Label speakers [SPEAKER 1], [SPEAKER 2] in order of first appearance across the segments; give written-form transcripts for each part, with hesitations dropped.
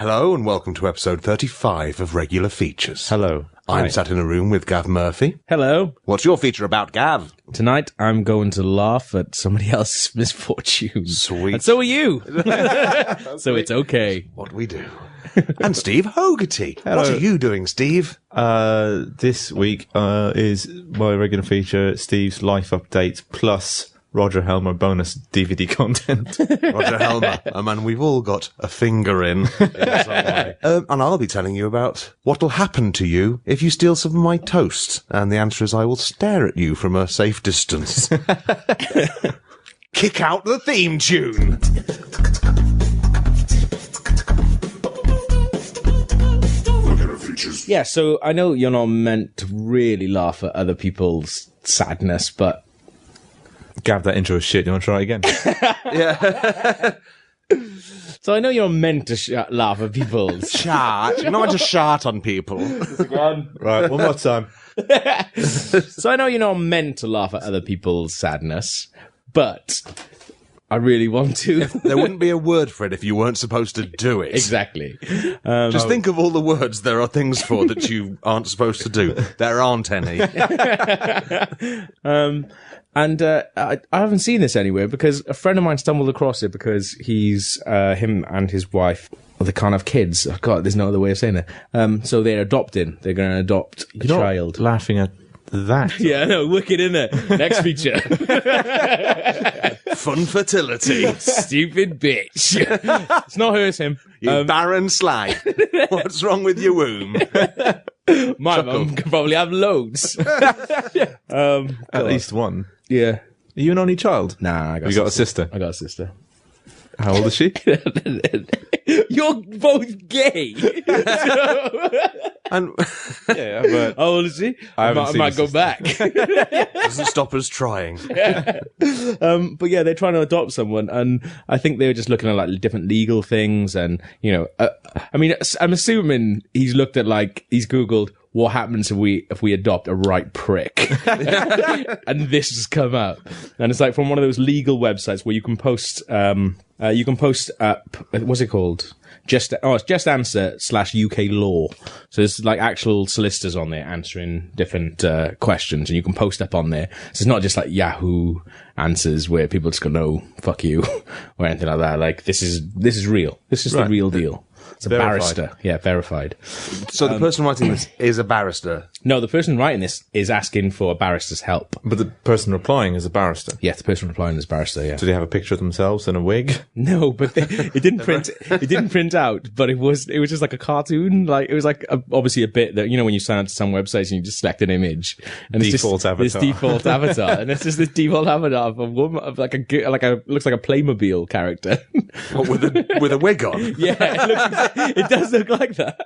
[SPEAKER 1] Hello and welcome to episode 35 of Regular Features.
[SPEAKER 2] Hello.
[SPEAKER 1] I'm
[SPEAKER 2] Hi.
[SPEAKER 1] sat in a room with Gav Murphy.
[SPEAKER 3] Hello.
[SPEAKER 1] What's your feature about, Gav?
[SPEAKER 3] Tonight I'm going to laugh at somebody else's misfortune.
[SPEAKER 1] Sweet.
[SPEAKER 3] And so are you. So it's okay.
[SPEAKER 1] What we do. And Steve Hogarty. What are you doing, Steve?
[SPEAKER 2] This week is my regular feature, Steve's life update plus Roger Helmer bonus DVD content.
[SPEAKER 1] Roger Helmer, a man we've all got a finger in some way. And I'll be telling you about what'll happen to you if you steal some of my toast. And the answer is I will stare at you from a safe distance. Kick out the theme tune.
[SPEAKER 3] Yeah, so I know you're not meant to really laugh at other people's sadness, but...
[SPEAKER 2] Gav, that intro is shit. You want to try it again?
[SPEAKER 1] Yeah.
[SPEAKER 3] So I know you're meant to laugh at people's...
[SPEAKER 1] Shart. You're not meant to shart on people.
[SPEAKER 2] Right, one more time.
[SPEAKER 3] So I know you're not meant to laugh at other people's sadness, but I really want to.
[SPEAKER 1] There wouldn't be a word for it if you weren't supposed to do it.
[SPEAKER 3] Exactly.
[SPEAKER 1] Just think of all the words there are things for that you aren't supposed to do. There aren't any.
[SPEAKER 3] And I haven't seen this anywhere because a friend of mine stumbled across it because he's him and his wife are the kind of kids. Oh God, there's no other way of saying it. So they're adopting. They're going to adopt a child.
[SPEAKER 2] Laughing at that.
[SPEAKER 3] Yeah, I know. Wicked, innit? Next feature.
[SPEAKER 1] Fun fertility.
[SPEAKER 3] Stupid bitch. It's not her, it's him.
[SPEAKER 1] You barren slag. What's wrong with your womb?
[SPEAKER 3] My mum could probably have loads.
[SPEAKER 2] At least one.
[SPEAKER 3] Yeah.
[SPEAKER 2] Are you an only child?
[SPEAKER 3] Nah, I got
[SPEAKER 2] You got a sister?
[SPEAKER 3] I got a sister.
[SPEAKER 2] How old is she?
[SPEAKER 3] You're both gay.
[SPEAKER 1] And
[SPEAKER 2] Yeah, but
[SPEAKER 3] How old is she? I might go back.
[SPEAKER 1] doesn't stop us trying.
[SPEAKER 3] But yeah, they're trying to adopt someone, and I think they were just looking at like different legal things, and you know, I mean, I'm assuming he's looked at he's Googled what happens if we adopt a right prick, and this has come up, and it's like from one of those legal websites where you can post, what's it called? It's Just Answer /UK Law. So there's like actual solicitors on there answering different questions, and you can post up on there. So it's not just like Yahoo Answers where people just go, no, fuck you, or anything like that. Like this is real. This is the real deal. It's a barrister. Yeah, verified.
[SPEAKER 1] So the person writing this is a barrister.
[SPEAKER 3] No, the person writing this is asking for a barrister's help.
[SPEAKER 2] But the person replying is a barrister.
[SPEAKER 3] Yeah, the person replying is barrister, yeah.
[SPEAKER 2] Do they have a picture of themselves in a wig?
[SPEAKER 3] No, but it didn't print. It didn't print out. But it was just like a cartoon. Like it was like obviously a bit that when you sign up to some websites and you just select an image and
[SPEAKER 2] Default avatar.
[SPEAKER 3] This default avatar, and it's just this default avatar of a woman of like a looks like a Playmobil character.
[SPEAKER 1] What, with a wig on?
[SPEAKER 3] Yeah, it does look like that.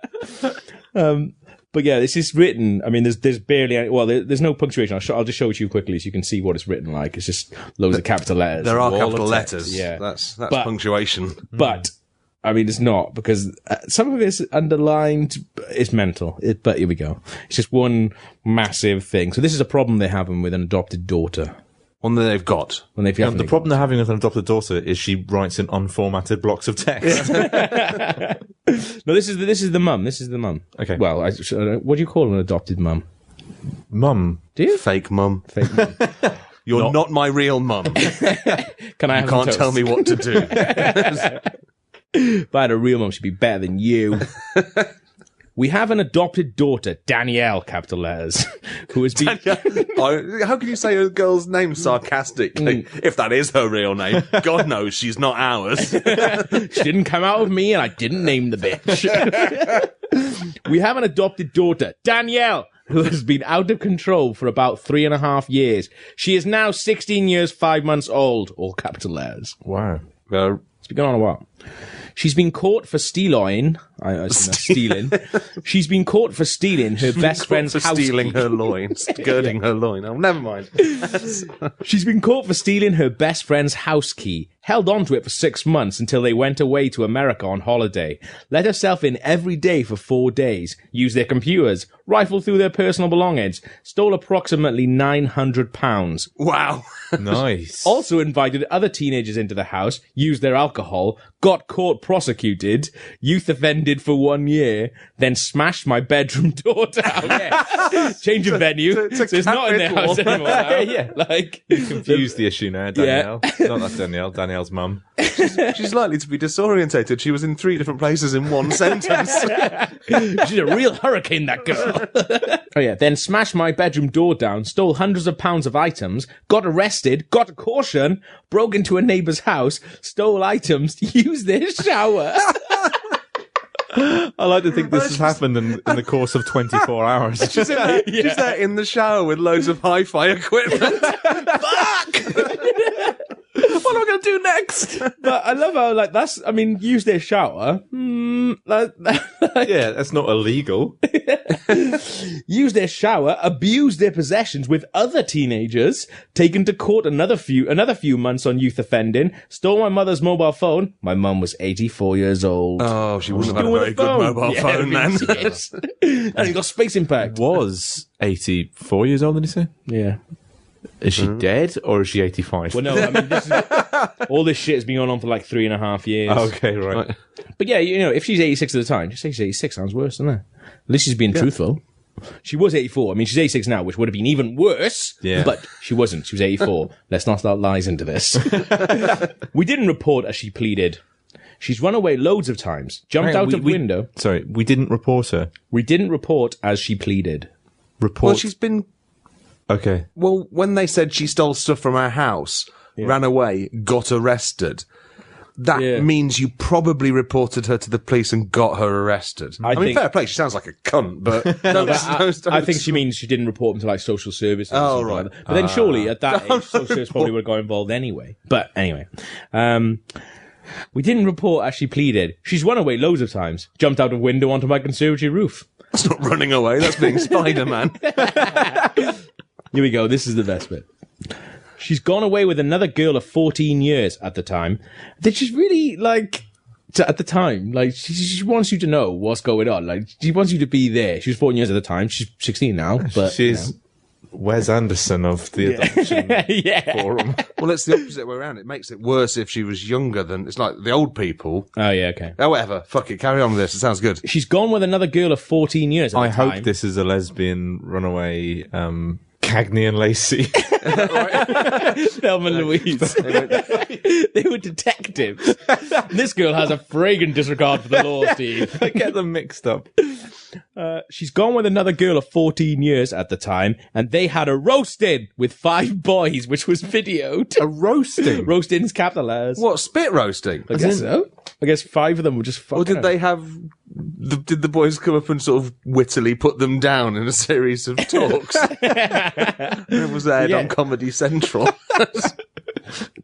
[SPEAKER 3] But yeah, this is written. I mean, there's barely any, there's no punctuation. I'll just show it to you quickly so you can see what it's written like. It's just loads of capital letters.
[SPEAKER 1] There are
[SPEAKER 3] Wall of
[SPEAKER 1] capital
[SPEAKER 3] text.
[SPEAKER 1] letters.
[SPEAKER 3] Yeah,
[SPEAKER 1] That's punctuation.
[SPEAKER 3] But I mean, it's not because some of it's underlined. It's mental. But here we go. It's just one massive thing. So this is a problem they're having with an adopted daughter.
[SPEAKER 1] One that they've got.
[SPEAKER 3] When they've
[SPEAKER 2] The problem they're having with an adopted daughter is she writes in unformatted blocks of text.
[SPEAKER 3] No, this is the mum. This is the mum.
[SPEAKER 2] Okay.
[SPEAKER 3] Well, what do you call an adopted mum?
[SPEAKER 2] Mum.
[SPEAKER 3] Do you?
[SPEAKER 1] Fake mum.
[SPEAKER 3] Fake mum.
[SPEAKER 1] You're not my real mum.
[SPEAKER 3] Can I have
[SPEAKER 1] You can't tell me what to do.
[SPEAKER 3] If I had a real mum, she'd be better than you. We have an adopted daughter, Danielle, capital letters, who has been...
[SPEAKER 1] How can you say a girl's name sarcastically? If that is her real name. God knows she's not ours.
[SPEAKER 3] She didn't come out of me and I didn't name the bitch. We have an adopted daughter, Danielle, who has been out of control for about 3.5 years. She is now 16 years, 5 months old, all capital letters.
[SPEAKER 2] Wow.
[SPEAKER 3] It's been going on a while. She's been caught for stealing. Stealing. She's been caught for stealing her best friend's house key.
[SPEAKER 1] Stealing her loins, girding her loin. Oh, never mind.
[SPEAKER 3] She's been caught for stealing her best friend's house key, held on to it for 6 months until they went away to America on holiday, let herself in every day for 4 days, used their computers, rifled through their personal belongings, stole approximately £900.
[SPEAKER 1] Wow.
[SPEAKER 2] Nice.
[SPEAKER 3] Also invited other teenagers into the house, used their alcohol, got caught prosecuted, youth offended for 1 year, then smashed my bedroom door down. Yeah. Change of venue. So it's not in their house anymore now.
[SPEAKER 2] Yeah.
[SPEAKER 3] Like,
[SPEAKER 2] Confused the issue now, Danielle. Not that Danielle, Danielle's mum.
[SPEAKER 1] She's likely to be disorientated. She was in 3 different places in one sentence.
[SPEAKER 3] she's a real hurricane, that girl. Oh yeah, then smashed my bedroom door down, stole hundreds of pounds of items, got arrested, got a caution, broke into a neighbour's house, stole items, used their shower.
[SPEAKER 2] I like to think this has happened in the course of 24 hours.
[SPEAKER 1] She's there in the shower with loads of hi-fi equipment. Fuck! What am I going to do next?
[SPEAKER 3] But I love how, use their shower.
[SPEAKER 2] Yeah, that's not illegal.
[SPEAKER 3] Use their shower, abuse their possessions with other teenagers, taken to court another few months on youth offending, stole my mother's mobile phone. My mum was 84 years old.
[SPEAKER 1] Oh, she wouldn't have had a very good mobile phone then.
[SPEAKER 3] Yes. And he got space impact.
[SPEAKER 2] Was 84 years old, did he say?
[SPEAKER 3] Yeah.
[SPEAKER 2] Is she dead or is she 85?
[SPEAKER 3] Well, no, I mean, all this shit has been going on for like 3.5 years.
[SPEAKER 2] Okay, right.
[SPEAKER 3] But yeah, if she's 86 at the time, just say she's 86 sounds worse, doesn't it? At least she's being truthful. She was 84. I mean, she's 86 now, which would have been even worse.
[SPEAKER 2] Yeah.
[SPEAKER 3] But she wasn't. She was 84. Let's not start lies into this. We didn't report as she pleaded. She's run away loads of times. Jumped out of window.
[SPEAKER 2] Sorry, we didn't report her.
[SPEAKER 3] We didn't report as she pleaded.
[SPEAKER 2] Report.
[SPEAKER 1] Well, she's been...
[SPEAKER 2] Okay.
[SPEAKER 1] Well, when they said she stole stuff from our house, ran away, got arrested, that means you probably reported her to the police and got her arrested. I mean, fair play, she sounds like a cunt, but...
[SPEAKER 3] I think she means she didn't report them to, like, social services.
[SPEAKER 1] Oh, right.
[SPEAKER 3] Like that. But then surely, at that age, social services probably would have got involved anyway. But anyway. We didn't report as she pleaded. She's run away loads of times. Jumped out of window onto my conservatory roof.
[SPEAKER 1] That's not running away, that's being Spider-Man.
[SPEAKER 3] Here we go. This is the best bit. She's gone away with another girl of 14 years at the time. That she's really, at the time, she wants you to know what's going on. Like, she wants you to be there. She was 14 years at the time. She's 16 now, but...
[SPEAKER 2] She's Wes Anderson of the adoption forum.
[SPEAKER 1] Well, it's the opposite way around. It makes it worse if she was younger than... It's like the old people.
[SPEAKER 3] Oh, yeah, okay.
[SPEAKER 1] Oh, whatever. Fuck it. Carry on with this. It sounds good.
[SPEAKER 3] She's gone with another girl of 14 years at the time.
[SPEAKER 2] I hope this is a lesbian runaway... Cagney and Lacey.
[SPEAKER 3] Thelma and Louise. They were detectives. This girl has a fragrant disregard for the law, Steve.
[SPEAKER 2] I get them mixed up.
[SPEAKER 3] She's gone with another girl of 14 years at the time, and they had a roasting with 5 boys, which was videoed.
[SPEAKER 2] A roasting?
[SPEAKER 3] Roasting's capitalized.
[SPEAKER 1] What, spit roasting?
[SPEAKER 3] I guess so. I guess 5 of them were just fucking.
[SPEAKER 1] Or did they have... Did the boys come up and sort of wittily put them down in a series of talks? It was aired on Comedy Central.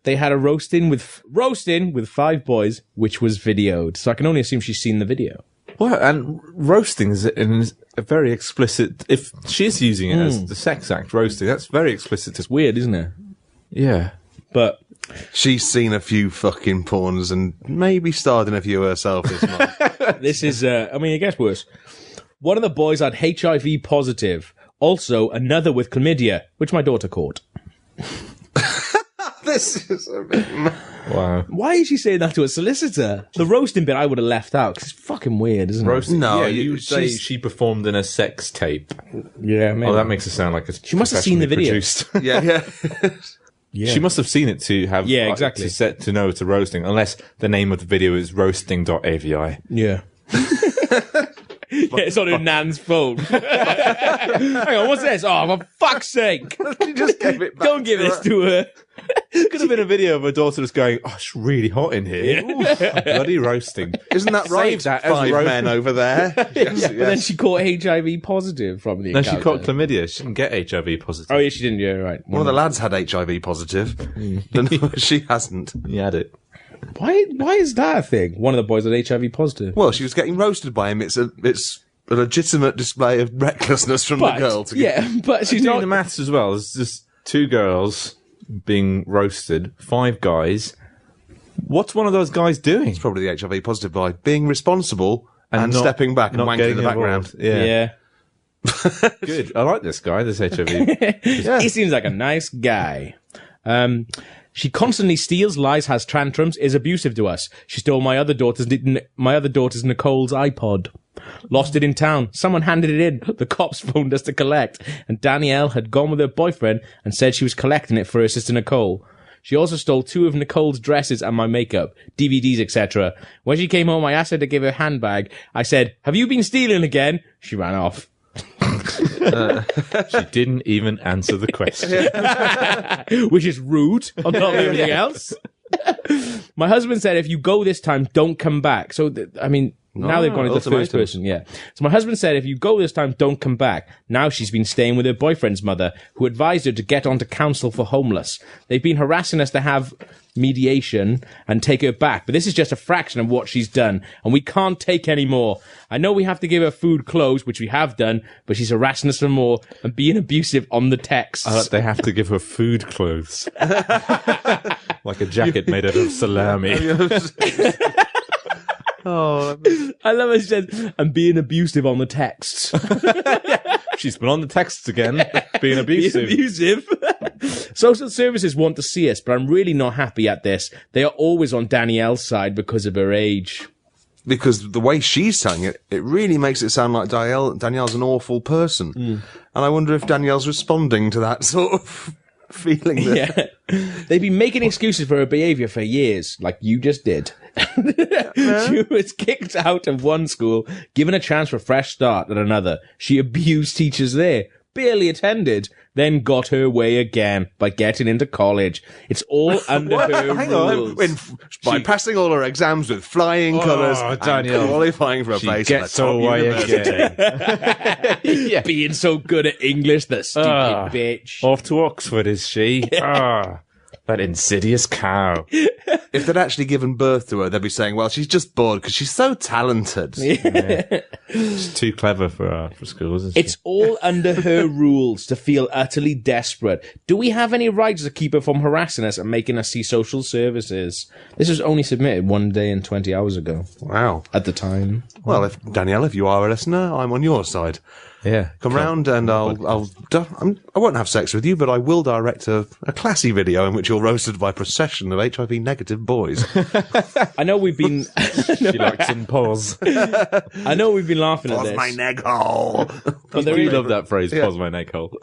[SPEAKER 3] They had a roasting with 5 boys, which was videoed. So I can only assume she's seen the video.
[SPEAKER 2] Well, and roasting is a very explicit... If she's using it as the sex act, roasting, that's very explicit.
[SPEAKER 3] It's weird, isn't it?
[SPEAKER 2] Yeah.
[SPEAKER 3] But...
[SPEAKER 1] She's seen a few fucking porns and maybe starred in a few herself this month.
[SPEAKER 3] This is, it gets worse. One of the boys had HIV positive. Also, another with chlamydia, which my daughter caught.
[SPEAKER 1] This is a bit...
[SPEAKER 2] Wow.
[SPEAKER 3] Why is she saying that to a solicitor? The roasting bit I would have left out, because it's fucking weird, isn't
[SPEAKER 2] Roasting?
[SPEAKER 3] it?
[SPEAKER 1] No,
[SPEAKER 2] yeah, you would say she performed in a sex tape.
[SPEAKER 3] Yeah, maybe.
[SPEAKER 2] Oh, that makes it sound like
[SPEAKER 3] She must have seen the video.
[SPEAKER 1] Yeah.
[SPEAKER 3] Yeah.
[SPEAKER 2] She must have seen it to have...
[SPEAKER 3] Yeah, exactly.
[SPEAKER 2] To know it's a roasting, unless the name of the video is roasting.avi.
[SPEAKER 3] Yeah. It's on her nan's phone. Hang on, what's this? Oh, for fuck's sake.
[SPEAKER 1] You just gave it back.
[SPEAKER 3] Don't give this to her.
[SPEAKER 2] Could have been a video of her daughter just going, oh, it's really hot in here.
[SPEAKER 3] Yeah.
[SPEAKER 2] Ooh, bloody roasting.
[SPEAKER 1] Isn't that right?
[SPEAKER 2] Save that as
[SPEAKER 1] 5 men over there. Yes,
[SPEAKER 3] But then she caught HIV positive from the
[SPEAKER 2] No,
[SPEAKER 3] account.
[SPEAKER 2] she caught chlamydia. She didn't get HIV positive.
[SPEAKER 3] Oh, yeah, she didn't. Yeah, right.
[SPEAKER 1] One of the lads had HIV positive. No, she hasn't.
[SPEAKER 2] He had it.
[SPEAKER 3] Why is that a thing? One of the boys had HIV positive.
[SPEAKER 1] Well, she was getting roasted by him. It's a legitimate display of recklessness from the girl.
[SPEAKER 3] But she's
[SPEAKER 2] Doing
[SPEAKER 3] not...
[SPEAKER 2] the maths as well. There's just 2 girls being roasted, 5 guys. What's one of those guys doing?
[SPEAKER 1] It's probably the HIV positive by being responsible and
[SPEAKER 2] not-
[SPEAKER 1] stepping back and
[SPEAKER 2] not
[SPEAKER 1] wanking
[SPEAKER 2] getting
[SPEAKER 1] in the background.
[SPEAKER 2] involved. Yeah.
[SPEAKER 3] Yeah.
[SPEAKER 2] Good. I like this guy, this HIV.
[SPEAKER 3] He seems like a nice guy. She constantly steals, lies, has tantrums, is abusive to us. She stole my other daughter's Nicole's iPod. Lost it in town. Someone handed it in. The cops phoned us to collect. And Danielle had gone with her boyfriend and said she was collecting it for her sister Nicole. She also stole 2 of Nicole's dresses and my makeup, DVDs, etc. When she came home, I asked her to give her handbag. I said, "Have you been stealing again?" She ran off.
[SPEAKER 2] She didn't even answer the question.
[SPEAKER 3] Which is rude on top of everything else. My husband said, "If you go this time, don't come back." So, now they've gone into the first
[SPEAKER 1] ultimatum.
[SPEAKER 3] person, yeah. So my husband said, "If you go this time, don't come back." Now she's been staying with her boyfriend's mother, who advised her to get onto council for homeless. They've been harassing us to have mediation and take her back, but this is just a fraction of what she's done, and we can't take any more. I know we have to give her food, clothes, which we have done, but she's harassing us for more and being abusive on the texts.
[SPEAKER 2] They have to give her food clothes. Like a jacket made out of salami.
[SPEAKER 1] Oh,
[SPEAKER 3] I love it. She says, "I'm being abusive on the texts."
[SPEAKER 2] She's been on the texts again, being abusive.
[SPEAKER 3] Social services want to see us, but I'm really not happy at this. They are always on Danielle's side because of her age.
[SPEAKER 1] because the way she's saying it, it really makes it sound like Danielle's an awful person. And I wonder if Danielle's responding to that sort of feeling. That
[SPEAKER 3] They've been making excuses for her behaviour for years, like you just did. She was kicked out of one school, given a chance for a fresh start at another. She abused teachers there, barely attended, then got her way again by getting into college. It's all under her
[SPEAKER 1] Hang
[SPEAKER 3] rules.
[SPEAKER 1] on. By passing all her exams with flying colours
[SPEAKER 2] Danielle,
[SPEAKER 1] and qualifying for a
[SPEAKER 2] she
[SPEAKER 1] place at the
[SPEAKER 2] gets
[SPEAKER 1] top
[SPEAKER 2] away
[SPEAKER 1] university.
[SPEAKER 2] again.
[SPEAKER 3] Being so good at English, the stupid bitch.
[SPEAKER 2] Off to Oxford, is she? That insidious cow.
[SPEAKER 1] If they'd actually given birth to her, they'd be saying, well, she's just bored because she's so talented.
[SPEAKER 2] She's too clever for school, isn't she?
[SPEAKER 3] It's all under her rules to feel utterly desperate. Do we have any rights to keep her from harassing us and making us see social services? This was only submitted 1 day and 20 hours ago.
[SPEAKER 1] Wow.
[SPEAKER 3] At the time.
[SPEAKER 1] Well, Danielle, if you are a listener, I'm on your side.
[SPEAKER 2] Yeah.
[SPEAKER 1] Come round and I won't have sex with you, but I will direct a classy video in which you're roasted by a procession of HIV negative boys.
[SPEAKER 3] I know we've been...
[SPEAKER 2] She likes some pause.
[SPEAKER 3] I know we've been laughing at
[SPEAKER 1] Pause
[SPEAKER 3] this.
[SPEAKER 1] my neck hole.
[SPEAKER 3] But there
[SPEAKER 2] You
[SPEAKER 3] is,
[SPEAKER 2] love that phrase, pause my neck hole.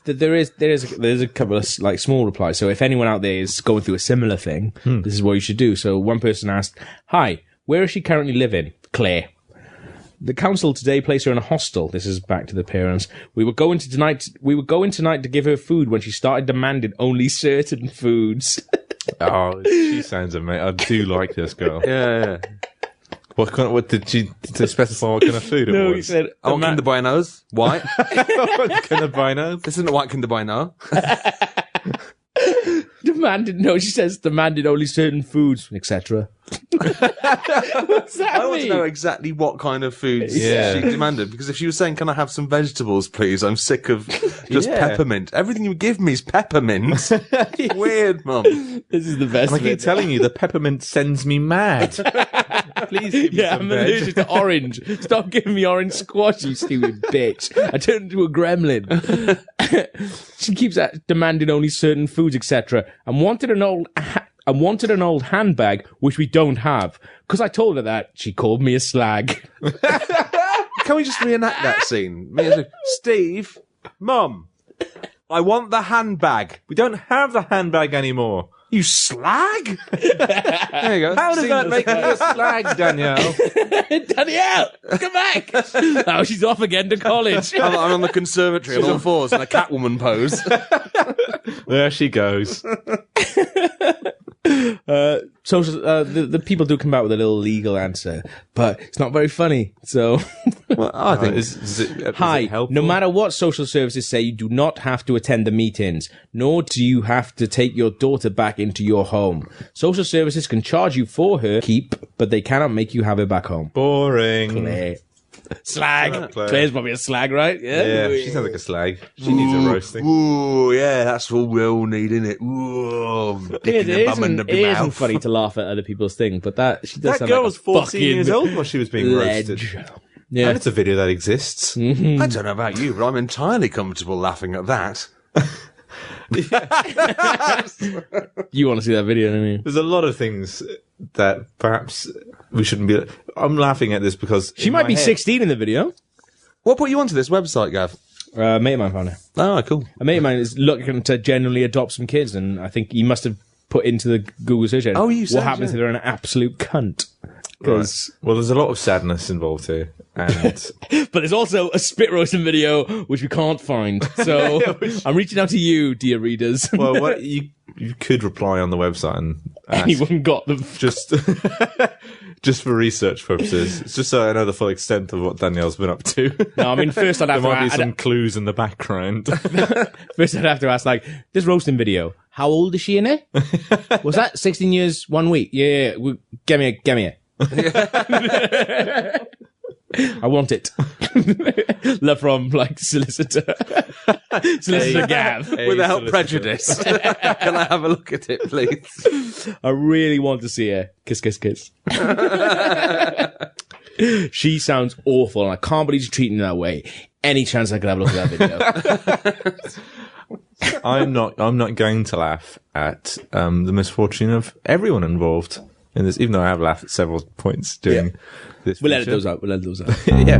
[SPEAKER 3] there is a couple of like small replies. So if anyone out there is going through a similar thing, this is what you should do. So one person asked, "Hi, where is she currently living?" Claire. The council today placed her in a hostel. This is back to the parents. We were going tonight to give her food when she started demanding only certain foods.
[SPEAKER 2] Oh, she sounds amazing. I do like this girl.
[SPEAKER 1] Yeah.
[SPEAKER 2] What did they specify what kind of food it
[SPEAKER 3] No,
[SPEAKER 2] was?
[SPEAKER 3] he said,
[SPEAKER 1] I want Kinder Buenos. White.
[SPEAKER 2] What kind of Bueno?
[SPEAKER 1] This isn't a white Kinder Bueno.
[SPEAKER 3] she says demanded only certain foods, etc. What's that
[SPEAKER 1] I want to
[SPEAKER 3] mean?
[SPEAKER 1] know exactly what kind of foods
[SPEAKER 2] Yeah.
[SPEAKER 1] she demanded. Because if she was saying, "Can I have some vegetables, please? I'm sick of just
[SPEAKER 2] Yeah.
[SPEAKER 1] peppermint. Everything you give me is peppermint." Weird, Mum.
[SPEAKER 3] This is the best.
[SPEAKER 2] And I keep
[SPEAKER 3] bit.
[SPEAKER 2] telling you, the peppermint sends me mad. Please give me
[SPEAKER 3] Yeah,
[SPEAKER 2] some
[SPEAKER 3] I'm
[SPEAKER 2] veg.
[SPEAKER 3] allergic to orange. Stop giving me orange squash, you stupid bitch. I turned into a gremlin. She keeps demanding only certain foods, etc. And wanted an old handbag, which we don't have. Because I told her that, she called me a slag.
[SPEAKER 1] Can we just reenact that scene? Steve, Mum, I want the handbag.
[SPEAKER 2] We don't have the handbag anymore.
[SPEAKER 1] You slag? There you go.
[SPEAKER 2] How does that make me a slag, Danielle?
[SPEAKER 3] Danielle, come back! Oh, she's off again to college.
[SPEAKER 1] I'm on the conservatory on all fours in a Catwoman pose.
[SPEAKER 2] There she goes.
[SPEAKER 3] The people do come out with a little legal answer, but it's not very funny. So,
[SPEAKER 1] Well, I think
[SPEAKER 2] Is it
[SPEAKER 3] hi,
[SPEAKER 2] helpful?
[SPEAKER 3] no matter what social services say, you do not have to attend the meetings, nor do you have to take your daughter back into your home. Social services can charge you for her keep, but they cannot make you have her back home.
[SPEAKER 2] Boring.
[SPEAKER 3] Claire. Slag. Claire's probably a slag, right?
[SPEAKER 2] Yeah, she sounds like a slag. She needs a roasting.
[SPEAKER 1] Ooh, yeah, that's what we all need, isn't it? Ooh,
[SPEAKER 3] It isn't funny to laugh at other people's thing, but she does
[SPEAKER 2] That
[SPEAKER 3] sound
[SPEAKER 2] girl
[SPEAKER 3] like
[SPEAKER 2] was
[SPEAKER 3] a
[SPEAKER 2] 14 years
[SPEAKER 3] fucking
[SPEAKER 2] old while she was being
[SPEAKER 3] ledge.
[SPEAKER 2] roasted.
[SPEAKER 3] Yeah.
[SPEAKER 2] And it's a video that exists.
[SPEAKER 1] I don't know about you, but I'm entirely comfortable laughing at that.
[SPEAKER 3] You want to see that video, don't you?
[SPEAKER 2] There's a lot of things that perhaps we shouldn't be... I'm laughing at this because...
[SPEAKER 3] She might be 16 in the video.
[SPEAKER 1] What put you onto this website, Gav?
[SPEAKER 3] A mate of mine found it.
[SPEAKER 1] Oh, cool.
[SPEAKER 3] A mate of mine is looking to genuinely adopt some kids, and I think he must have put into the Google search engine,
[SPEAKER 1] you said,
[SPEAKER 3] what happens if they're an absolute cunt?
[SPEAKER 2] Right. Well, there's a lot of sadness involved here. And
[SPEAKER 3] But there's also a spit roasting video, which we can't find. So I'm reaching out to you, dear readers.
[SPEAKER 2] well, what you could reply on the website and ask,
[SPEAKER 3] Anyone got them?
[SPEAKER 2] just just for research purposes. It's just so I know the full extent of what Danielle's been up to.
[SPEAKER 3] No, I mean, first I'd
[SPEAKER 2] There
[SPEAKER 3] have
[SPEAKER 2] might be
[SPEAKER 3] to
[SPEAKER 2] some clues in the background.
[SPEAKER 3] first I'd have to ask, like, this roasting video, how old is she in it? Was that 16 years, 1 week? Yeah. Get me it. I want it. Love from, like, solicitor Gav.
[SPEAKER 1] Without prejudice. Can I have a look at it, please?
[SPEAKER 3] I really want to see her. Kiss, kiss, kiss. She sounds awful, and I can't believe she's treating her that way. Any chance I could have a look at that video.
[SPEAKER 2] I'm not going to laugh at the misfortune of everyone involved in this, even though I have laughed at several points during this.
[SPEAKER 3] We'll edit those out.
[SPEAKER 2] Yeah.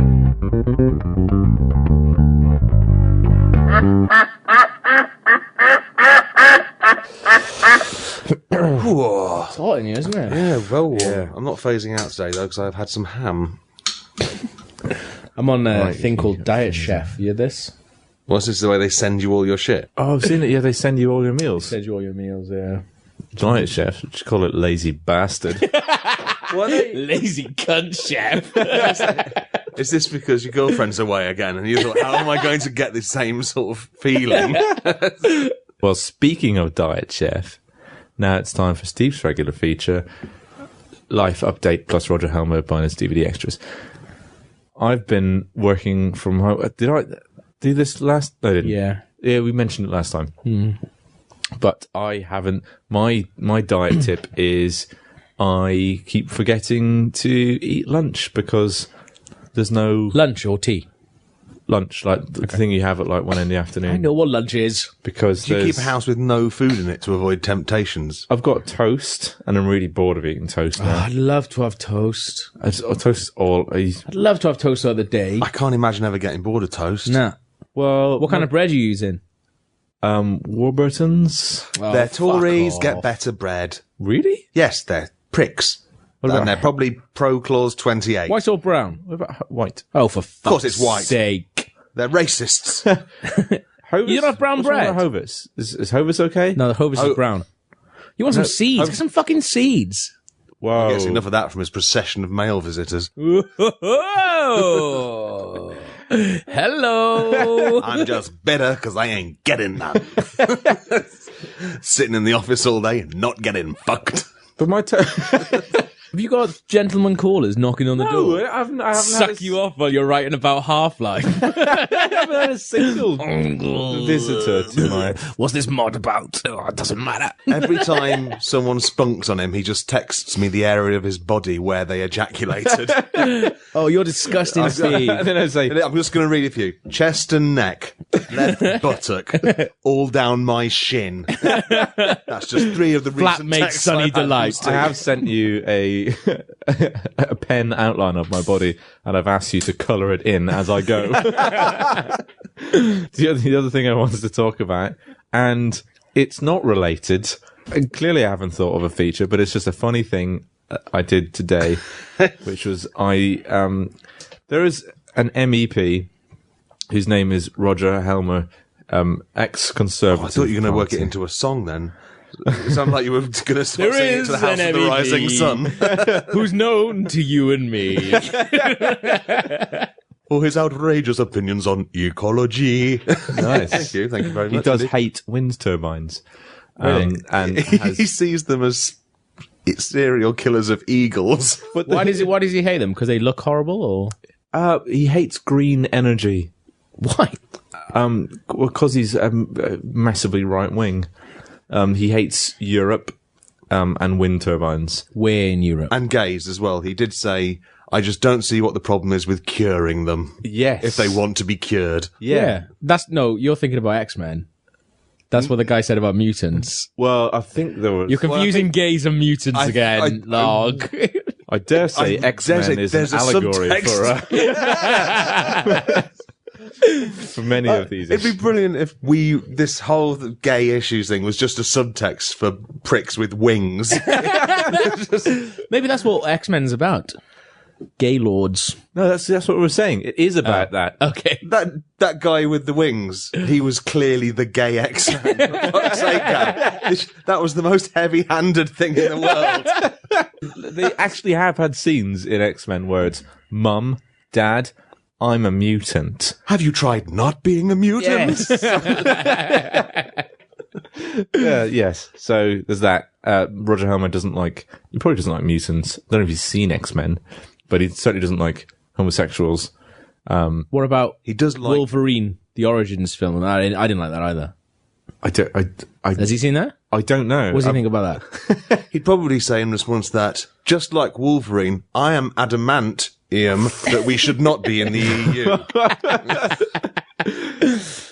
[SPEAKER 3] It's hot in here, isn't it?
[SPEAKER 1] Yeah, well warm. I'm not phasing out today, though, because I've had some ham.
[SPEAKER 3] I'm on a thing called Diet Chef. You hear this?
[SPEAKER 1] What's this, the way they send you all your shit?
[SPEAKER 2] Oh, I've seen it. Yeah, they send you all your meals.
[SPEAKER 3] Send you all your meals, yeah.
[SPEAKER 2] Diet chef, just call it lazy bastard.
[SPEAKER 3] Lazy cunt chef.
[SPEAKER 1] Is this because your girlfriend's away again, and you thought, how am I going to get this same sort of feeling?
[SPEAKER 2] Well, speaking of diet chef, now it's time for Steve's regular feature, Life Update plus Roger Helmer bonus DVD extras. I've been working from home. Did I do this last? No, I didn't. Yeah, we mentioned it last time. But I haven't. My diet tip is I keep forgetting to eat lunch because there's no
[SPEAKER 3] Lunch or tea?
[SPEAKER 2] lunch, like the thing you have at like 1 in the afternoon.
[SPEAKER 3] I know what lunch is.
[SPEAKER 2] Because
[SPEAKER 1] Do you keep a
[SPEAKER 2] there's-
[SPEAKER 1] house with no food in it to avoid temptations?
[SPEAKER 2] I've got toast, and I'm really bored of eating toast now.
[SPEAKER 3] I'd love to have toast.
[SPEAKER 2] Toast is all.
[SPEAKER 3] I'd love to have toast the other day.
[SPEAKER 1] I can't imagine ever getting bored of toast.
[SPEAKER 3] Nah.
[SPEAKER 2] Well,
[SPEAKER 3] What kind of bread are you using?
[SPEAKER 2] Warburton's.
[SPEAKER 1] They're Tories,
[SPEAKER 3] fuck
[SPEAKER 1] get
[SPEAKER 3] off.
[SPEAKER 1] better bread.
[SPEAKER 2] Really?
[SPEAKER 1] Yes, they're pricks.
[SPEAKER 2] about-
[SPEAKER 1] And they're probably pro-clause 28.
[SPEAKER 3] White or brown?
[SPEAKER 2] What about white?
[SPEAKER 3] Oh, for fuck's
[SPEAKER 1] course it's white.
[SPEAKER 3] sake.
[SPEAKER 1] They're racists.
[SPEAKER 2] Hovis?
[SPEAKER 3] You don't have brown
[SPEAKER 2] What's wrong
[SPEAKER 3] bread?
[SPEAKER 2] with Hovis? Is Hovis okay?
[SPEAKER 3] No, the Hovis
[SPEAKER 1] Oh.
[SPEAKER 3] is brown. You want some seeds? Get some fucking seeds.
[SPEAKER 2] Whoa.
[SPEAKER 1] Gets enough of that from his procession of male visitors.
[SPEAKER 3] Whoa. Hello.
[SPEAKER 1] I'm just bitter because I ain't getting none. Sitting in the office all day and not getting fucked.
[SPEAKER 2] But my
[SPEAKER 3] Have you got gentleman callers knocking on the
[SPEAKER 2] no,
[SPEAKER 3] door?
[SPEAKER 2] I haven't had
[SPEAKER 3] Suck you off while you're writing about Half-Life.
[SPEAKER 2] I haven't had a single visitor to my.
[SPEAKER 3] What's this mod about? Oh, it doesn't matter.
[SPEAKER 1] Every time someone spunks on him, he just texts me the area of his body where they ejaculated.
[SPEAKER 3] Oh, you're disgusting, Steve.
[SPEAKER 2] And then I say,
[SPEAKER 1] I'm just going to read a few. Chest and neck, left buttock, all down my shin. That's just 3 of the recent
[SPEAKER 3] Flatmate
[SPEAKER 1] texts
[SPEAKER 3] Sunny
[SPEAKER 1] I've had
[SPEAKER 3] Delight.
[SPEAKER 1] from
[SPEAKER 2] I have sent you a pen outline of my body, and I've asked you to colour it in as I go. The other thing I wanted to talk about, and it's not related. And clearly, I haven't thought of a feature, but it's just a funny thing I did today, which was there is an MEP whose name is Roger Helmer, ex-Conservative.
[SPEAKER 1] I thought you were going to work it
[SPEAKER 2] Party.
[SPEAKER 1] into a song then. It sounded like you were going to start
[SPEAKER 3] There
[SPEAKER 1] singing it
[SPEAKER 3] is
[SPEAKER 1] to the House
[SPEAKER 3] an
[SPEAKER 1] of the
[SPEAKER 3] MEP.
[SPEAKER 1] Rising Sun.
[SPEAKER 3] Who's known to you and me.
[SPEAKER 1] For his outrageous opinions on ecology.
[SPEAKER 2] Nice.
[SPEAKER 1] Thank you very
[SPEAKER 2] He
[SPEAKER 1] much.
[SPEAKER 2] does
[SPEAKER 1] indeed.
[SPEAKER 2] hate wind turbines.
[SPEAKER 3] Really?
[SPEAKER 2] And
[SPEAKER 1] He
[SPEAKER 2] has,
[SPEAKER 1] sees them as serial killers of eagles.
[SPEAKER 2] but
[SPEAKER 3] Why does he hate them? Because they look horrible, or
[SPEAKER 2] He hates green energy.
[SPEAKER 3] Why?
[SPEAKER 2] Because he's massively right wing. He hates Europe and wind turbines.
[SPEAKER 3] Where in Europe?
[SPEAKER 1] And gays as well. He did say, I just don't see what the problem is with curing them.
[SPEAKER 2] Yes.
[SPEAKER 1] If they want to be cured.
[SPEAKER 2] Yeah.
[SPEAKER 3] You're thinking about X-Men. That's what the guy said about mutants.
[SPEAKER 2] Well, I think there was...
[SPEAKER 3] You're confusing gays and mutants again, Log.
[SPEAKER 2] I dare say X-Men is an allegory for many of these issues.
[SPEAKER 1] It'd be brilliant if this whole gay issues thing was just a subtext for pricks with wings.
[SPEAKER 3] Maybe that's what X-Men's about. Gay lords.
[SPEAKER 2] No, that's what we were saying. It is about that.
[SPEAKER 3] Okay.
[SPEAKER 1] That guy with the wings, he was clearly the gay X-Man. For fuck's sake, Gav. That was the most heavy-handed thing in the world.
[SPEAKER 2] They actually have had scenes in X-Men where it's Mum, Dad, I'm a mutant.
[SPEAKER 1] Have you tried not being a mutant?
[SPEAKER 3] Yes.
[SPEAKER 2] Yes. So there's that. Roger Helmer he probably doesn't like mutants. I don't know if he's seen X-Men, but he certainly doesn't like homosexuals.
[SPEAKER 3] What about
[SPEAKER 1] He does like...
[SPEAKER 3] Wolverine, the Origins film? I didn't like that either. Has he seen that?
[SPEAKER 2] I don't know.
[SPEAKER 3] What does he think about that?
[SPEAKER 1] He'd probably say in response to that, just like Wolverine, I am adamantium that we should not be in the EU.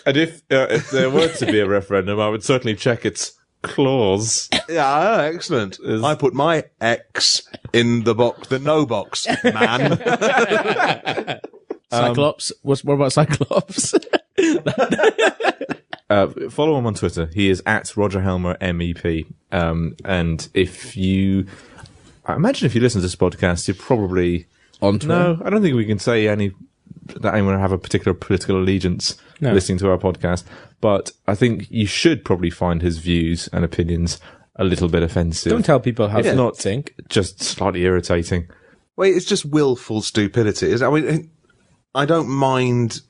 [SPEAKER 2] And if there were to be a referendum, I would certainly check its clause.
[SPEAKER 1] Yeah, excellent. I put my X in the box, the no box, man.
[SPEAKER 3] Cyclops? What about Cyclops?
[SPEAKER 2] Follow him on Twitter. He is at Roger Helmer MEP. And I imagine if you listen to this podcast, you're probably
[SPEAKER 3] On Twitter?
[SPEAKER 2] No, I don't think we can say that anyone have a particular political allegiance listening to our podcast. But I think you should probably find his views and opinions a little bit offensive.
[SPEAKER 3] Don't tell people how to think.
[SPEAKER 2] Just slightly irritating.
[SPEAKER 1] Wait, it's just willful stupidity. I don't mind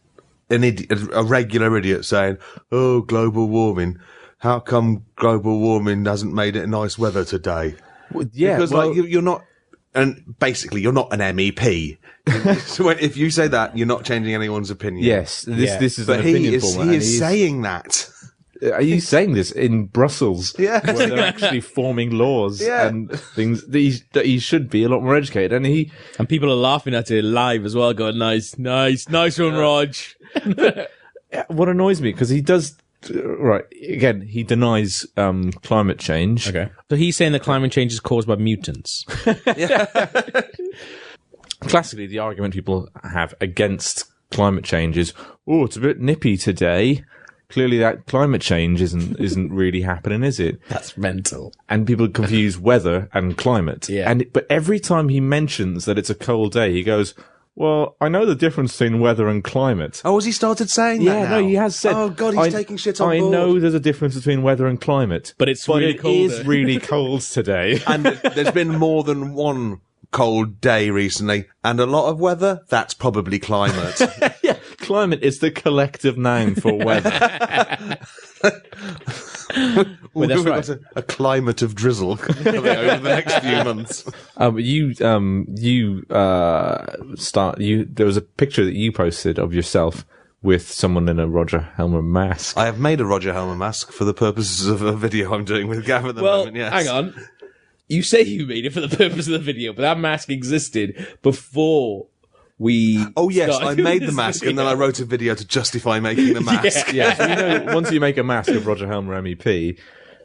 [SPEAKER 1] a regular idiot saying, "Oh, global warming. How come global warming hasn't made it nice weather today?"
[SPEAKER 2] Well, yeah,
[SPEAKER 1] because you're not, and basically you're not an MEP. So if you say that, you're not changing anyone's opinion.
[SPEAKER 2] Yes, this is
[SPEAKER 1] but
[SPEAKER 2] an opinion format.
[SPEAKER 1] He is saying that.
[SPEAKER 2] Are you saying this in Brussels?
[SPEAKER 1] Yeah.
[SPEAKER 2] Where they're actually forming laws and things that he should be a lot more educated. And
[SPEAKER 3] people are laughing at it live as well, going, nice one, Rog.
[SPEAKER 2] What annoys me, because he does, right, again, he denies climate change.
[SPEAKER 3] Okay. So he's saying that climate change is caused by mutants.
[SPEAKER 2] Classically, the argument people have against climate change is, oh, it's a bit nippy today. Clearly that climate change isn't really happening, is it?
[SPEAKER 3] That's mental.
[SPEAKER 2] And people confuse weather and climate.
[SPEAKER 3] Yeah.
[SPEAKER 2] But every time he mentions that it's a cold day, he goes, well, I know the difference between weather and climate.
[SPEAKER 1] Oh, has he started saying that now?
[SPEAKER 2] No, he has said.
[SPEAKER 1] Oh, God, he's taking shit on board.
[SPEAKER 2] I know there's a difference between weather and climate.
[SPEAKER 3] But it
[SPEAKER 2] is really cold today.
[SPEAKER 1] And there's been more than one cold day recently, and a lot of weather, that's probably climate.
[SPEAKER 2] Yeah, climate is the collective noun for weather.
[SPEAKER 1] We've got a climate of drizzle coming over the next few months.
[SPEAKER 2] There was a picture that you posted of yourself with someone in a Roger Helmer mask.
[SPEAKER 1] I have made a Roger Helmer mask for the purposes of a video I'm doing with Gav at the moment, yes.
[SPEAKER 3] Hang on. You say you made it for the purpose of the video, but that mask existed before we...
[SPEAKER 1] Oh, yes, I made the mask and then I wrote a video to justify making the mask.
[SPEAKER 2] Yeah. So once you make a mask of Roger Helmer MEP,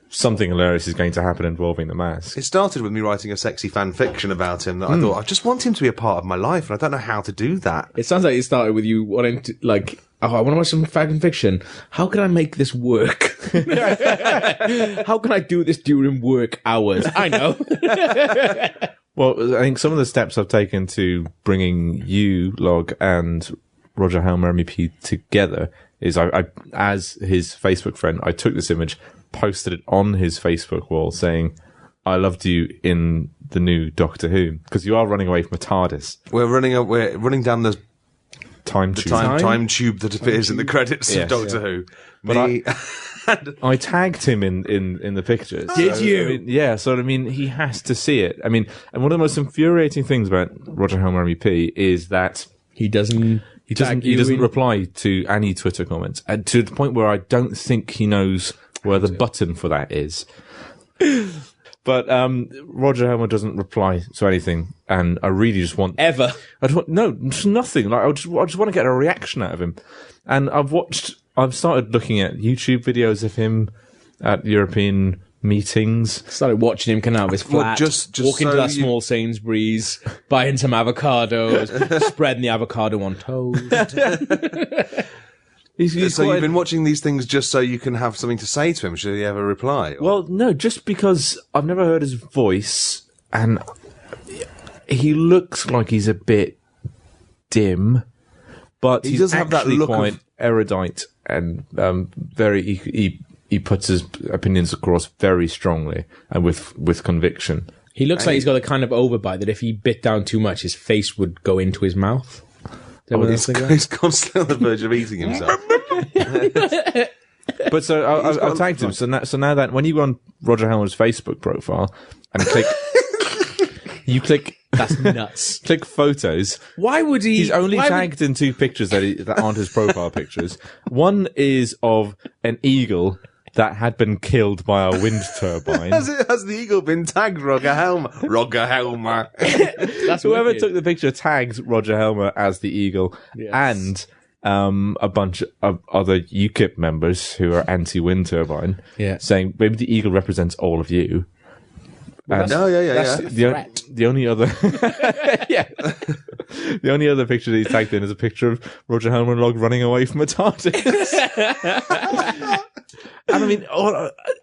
[SPEAKER 2] something hilarious is going to happen involving the mask.
[SPEAKER 1] It started with me writing a sexy fan fiction about him that I thought, I just want him to be a part of my life and I don't know how to do that.
[SPEAKER 3] It sounds like it started with you wanting to, I want to watch some fan fiction. How can I make this work? How can I do this during work hours? I know.
[SPEAKER 2] Well, I think some of the steps I've taken to bringing you, Log, and Roger Helmer MEP together is I, as his Facebook friend, I took this image, posted it on his Facebook wall saying, I loved you in the new Doctor Who, because you are running away from a TARDIS.
[SPEAKER 1] We're running down the
[SPEAKER 2] time tube
[SPEAKER 1] that appears in the credits of Doctor Who.
[SPEAKER 2] But I tagged him in the pictures.
[SPEAKER 3] Did you?
[SPEAKER 2] So he has to see it. And one of the most infuriating things about Roger Helmer MEP is that
[SPEAKER 3] He doesn't.
[SPEAKER 2] He doesn't reply to any Twitter comments, and to the point where I don't think he knows where the button for that is. But Roger Helmer doesn't reply to anything, and I really just want
[SPEAKER 3] ever.
[SPEAKER 2] Just nothing. Like I just want to get a reaction out of him, and I've started looking at YouTube videos of him at European meetings.
[SPEAKER 3] Started watching him come out of his flat,
[SPEAKER 1] just
[SPEAKER 3] walk into
[SPEAKER 1] so
[SPEAKER 3] that small Sainsbury's, buying some avocados, spreading the avocado on toast.
[SPEAKER 1] So you've been watching these things just so you can have something to say to him should he ever reply? Or?
[SPEAKER 2] Well, no, just because I've never heard his voice, and he looks like he's a bit dim, but
[SPEAKER 1] he does have that look
[SPEAKER 2] quite erudite and very. He puts his opinions across very strongly and with conviction.
[SPEAKER 3] He looks like he's got a kind of overbite that if he bit down too much, his face would go into his mouth.
[SPEAKER 1] He's constantly on the verge of eating himself.
[SPEAKER 2] But so I've tagged him. So now that when you go on Roger Helmer's Facebook profile and you click.
[SPEAKER 3] That's nuts.
[SPEAKER 2] Click photos.
[SPEAKER 3] Why would he?
[SPEAKER 2] He's only tagged in 2 pictures that aren't his profile pictures. One is of an eagle that had been killed by a wind turbine.
[SPEAKER 1] Has the eagle been tagged Roger Helmer? Roger Helmer.
[SPEAKER 3] That's
[SPEAKER 2] whoever
[SPEAKER 3] wicked.
[SPEAKER 2] took the picture tagged Roger Helmer as the eagle, and a bunch of other UKIP members who are anti-wind turbine, saying maybe the eagle represents all of you.
[SPEAKER 1] That's
[SPEAKER 2] The only other, the only other picture that he's tagged in is a picture of Roger Helmer and Log running away from a TARDIS. And I mean,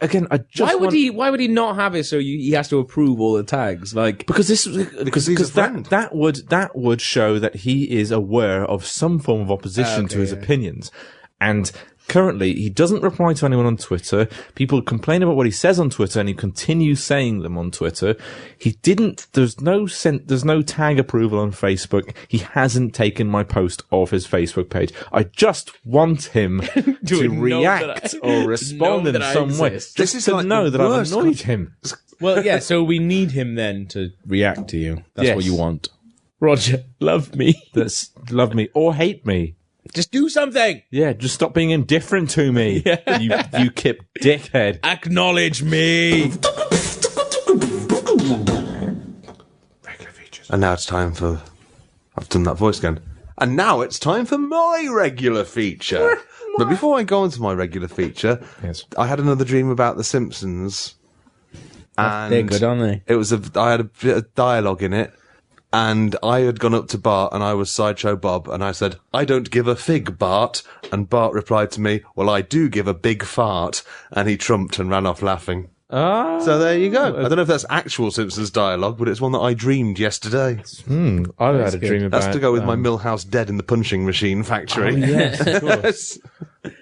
[SPEAKER 2] again, I just
[SPEAKER 3] why would he not have it? So he has to approve all the tags, like
[SPEAKER 2] because he's a
[SPEAKER 1] friend.
[SPEAKER 2] that would show that he is aware of some form of opposition to his opinions, and currently he doesn't reply to anyone on Twitter. People complain about what he says on Twitter, and he continues saying them on Twitter. There's no tag approval on Facebook. He hasn't taken my post off his Facebook page. I just want him to react or respond in some way. Just to know that I've annoyed him.
[SPEAKER 3] Well, yeah, so we need him then to react to you. That's what you want. Roger, love me.
[SPEAKER 2] Love me or hate me.
[SPEAKER 3] Just do something.
[SPEAKER 2] Yeah, just stop being indifferent to me. You kip dickhead.
[SPEAKER 3] Acknowledge me.
[SPEAKER 1] Regular features. And now it's time for... I've done that voice again. And now it's time for my regular feature. But before I go into my regular feature, I had another dream about The Simpsons. And
[SPEAKER 3] they're good, aren't they?
[SPEAKER 1] I had a bit of dialogue in it. And I had gone up to Bart, and I was Sideshow Bob, and I said, "I don't give a fig, Bart." And Bart replied to me, "Well, I do give a big fart." And he trumped and ran off laughing. So there you go. I don't know if that's actual Simpsons dialogue, but it's one that I dreamed yesterday.
[SPEAKER 2] I had a dream about...
[SPEAKER 1] That's to go with my Millhouse Dead in the punching machine factory.
[SPEAKER 2] Oh, yes, of course.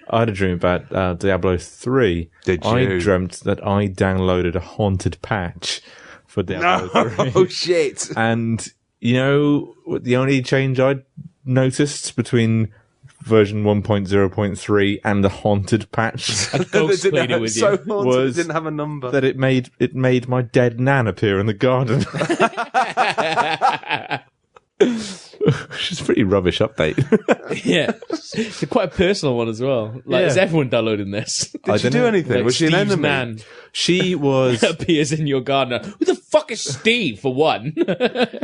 [SPEAKER 2] I had a dream about Diablo 3.
[SPEAKER 1] Did you?
[SPEAKER 2] I dreamt that I downloaded a haunted patch for Diablo 3.
[SPEAKER 1] Oh, shit.
[SPEAKER 2] And... you know, the only change I noticed between version 1.0.3 and the haunted patch
[SPEAKER 3] a ghost pleaded with you
[SPEAKER 1] was it didn't have a number.
[SPEAKER 2] That it made my dead nan appear in the garden. Which is a pretty rubbish update.
[SPEAKER 3] Yeah. It's quite a personal one as well. Like, is everyone downloading this?
[SPEAKER 1] Did she do anything?
[SPEAKER 3] Like
[SPEAKER 1] was she an
[SPEAKER 3] Steve's
[SPEAKER 1] enemy?
[SPEAKER 3] nan
[SPEAKER 2] She was...
[SPEAKER 3] appears in your garden. Who the fuck is Steve, for one?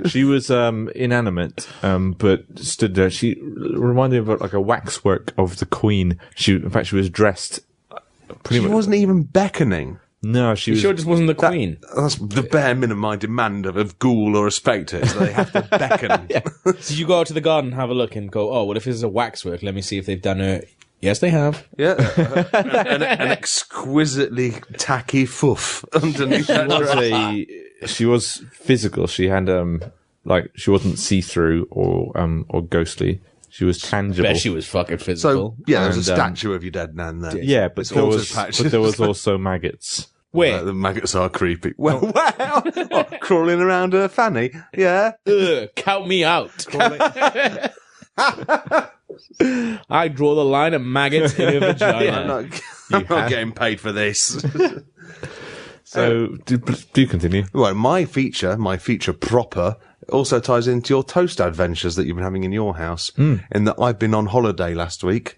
[SPEAKER 2] She was inanimate, but stood there. She reminded me of like a waxwork of the Queen. In fact, she was dressed pretty much...
[SPEAKER 1] She wasn't even beckoning.
[SPEAKER 2] No, she was...
[SPEAKER 3] sure it just wasn't the Queen?
[SPEAKER 1] That's the bare minimum I demand of a ghoul or a spectre, is that they have to beckon.
[SPEAKER 3] Did you go out to the garden and have a look and go, oh, well, if this is a waxwork, let me see if they've done it. Yes, they have.
[SPEAKER 1] Yeah. an exquisitely tacky foof underneath that dress.
[SPEAKER 2] She was physical. She had, she wasn't see-through or ghostly. She was tangible.
[SPEAKER 3] Bet she was fucking physical.
[SPEAKER 1] So, yeah, there was a statue of your dead nan there.
[SPEAKER 2] Yeah, but there was also maggots.
[SPEAKER 3] Wait.
[SPEAKER 1] The maggots are creepy. Well, what, crawling around her fanny? Yeah.
[SPEAKER 3] Ugh, count me out. I draw the line at maggots in a vagina.
[SPEAKER 1] I'm not getting paid for this.
[SPEAKER 2] So, do continue.
[SPEAKER 1] Well, my feature proper, also ties into your toast adventures that you've been having in your house, in that I've been on holiday last week,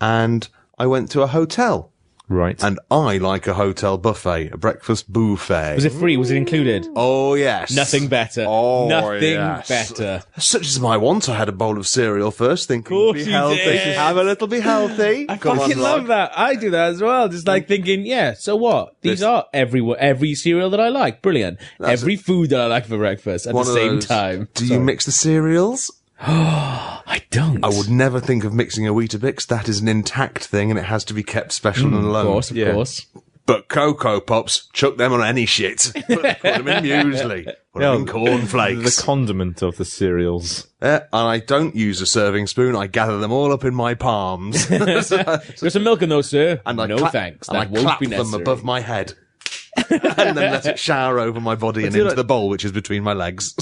[SPEAKER 1] and I went to a hotel.
[SPEAKER 2] Right.
[SPEAKER 1] And I like a hotel buffet, a breakfast buffet.
[SPEAKER 3] Was it free? Was it included?
[SPEAKER 1] Oh, yes.
[SPEAKER 3] Nothing better.
[SPEAKER 1] Oh,
[SPEAKER 3] Nothing
[SPEAKER 1] yes.
[SPEAKER 3] better.
[SPEAKER 1] Such as my want. I had a bowl of cereal first, thinking,
[SPEAKER 3] Course
[SPEAKER 1] be
[SPEAKER 3] you
[SPEAKER 1] healthy.
[SPEAKER 3] did.
[SPEAKER 1] Have a little, be healthy.
[SPEAKER 3] I fucking love that. I do that as well. Just like thinking, yeah, so what? These are every cereal that I like. Brilliant. Every food that I like for breakfast at the same time.
[SPEAKER 1] Do you mix the cereals?
[SPEAKER 3] I don't.
[SPEAKER 1] I would never think of mixing a Weetabix. That is an intact thing, and it has to be kept special and alone.
[SPEAKER 3] Of course.
[SPEAKER 1] But Cocoa Pops, chuck them on any shit. Put them in muesli. Put them in cornflakes.
[SPEAKER 2] The condiment of the cereals.
[SPEAKER 1] And I don't use a serving spoon. I gather them all up in my palms.
[SPEAKER 3] There's some milk in those, sir.
[SPEAKER 1] And I
[SPEAKER 3] no
[SPEAKER 1] clap,
[SPEAKER 3] thanks.
[SPEAKER 1] And
[SPEAKER 3] That
[SPEAKER 1] I
[SPEAKER 3] won't
[SPEAKER 1] clap
[SPEAKER 3] be
[SPEAKER 1] them
[SPEAKER 3] necessary.
[SPEAKER 1] above my head. And then let it shower over my body and into the bowl, which is between my legs.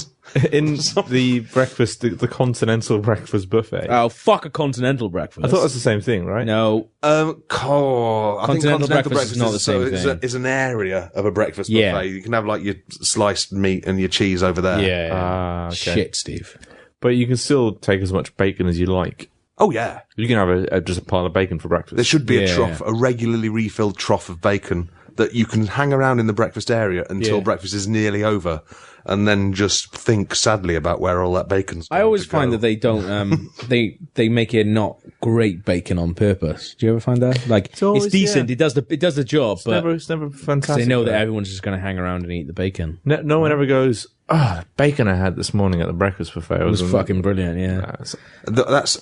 [SPEAKER 2] In the continental breakfast buffet.
[SPEAKER 3] Oh, fuck a continental breakfast.
[SPEAKER 2] I thought it was the same thing, right?
[SPEAKER 3] No.
[SPEAKER 1] I think continental
[SPEAKER 3] breakfast is not the same thing.
[SPEAKER 1] Is an area of a breakfast
[SPEAKER 3] Yeah.
[SPEAKER 1] buffet. You can have like your sliced meat and your cheese over there.
[SPEAKER 3] Yeah.
[SPEAKER 2] Ah, okay.
[SPEAKER 3] Shit, Steve.
[SPEAKER 2] But you can still take as much bacon as you like.
[SPEAKER 1] Oh yeah.
[SPEAKER 2] You can have just a pile of bacon for breakfast.
[SPEAKER 1] There should be a
[SPEAKER 3] Yeah.
[SPEAKER 1] trough, a regularly refilled trough of bacon that you can hang around in the breakfast area until breakfast is nearly over, and then just think sadly about where all that bacon's going
[SPEAKER 3] I always
[SPEAKER 1] to
[SPEAKER 3] find
[SPEAKER 1] go.
[SPEAKER 3] that they don't, they make it not great bacon on purpose. Do you ever find that? Like, it's
[SPEAKER 2] always-
[SPEAKER 3] decent.
[SPEAKER 2] yeah.
[SPEAKER 3] It does the job, but
[SPEAKER 2] It's never fantastic.
[SPEAKER 3] they know that
[SPEAKER 2] though.
[SPEAKER 3] everyone's just going to hang around and eat the bacon.
[SPEAKER 2] No one ever goes, the bacon I had this morning at the breakfast buffet
[SPEAKER 3] It was fucking brilliant, yeah.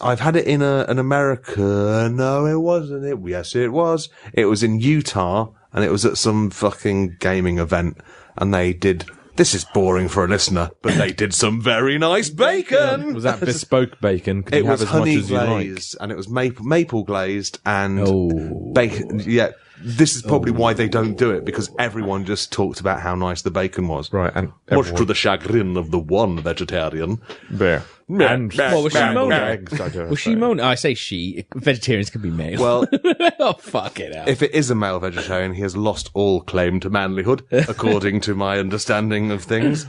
[SPEAKER 1] I've had it in an America. No, it wasn't. Yes, it was. It was in Utah, and it was at some fucking gaming event, and they did. This is boring for a listener, but they did some very nice bacon.
[SPEAKER 2] Was that bespoke bacon? Could
[SPEAKER 1] It
[SPEAKER 2] you have
[SPEAKER 1] was
[SPEAKER 2] as much
[SPEAKER 1] honey
[SPEAKER 2] as you like?
[SPEAKER 1] glazed, and it was maple glazed, and
[SPEAKER 3] Oh.
[SPEAKER 1] bacon. Yeah, this is probably why they don't do it, because everyone just talked about how nice the bacon was.
[SPEAKER 2] Right, and
[SPEAKER 1] Much to the chagrin of the one vegetarian.
[SPEAKER 2] bear. And
[SPEAKER 3] What was she moaning?
[SPEAKER 2] eggs, I don't
[SPEAKER 3] Was she
[SPEAKER 2] know.
[SPEAKER 3] moaning? I say she. Vegetarians can be male.
[SPEAKER 1] Well,
[SPEAKER 3] oh, fuck it out.
[SPEAKER 1] if it is a male vegetarian, he has lost all claim to manlyhood, according to my understanding of things.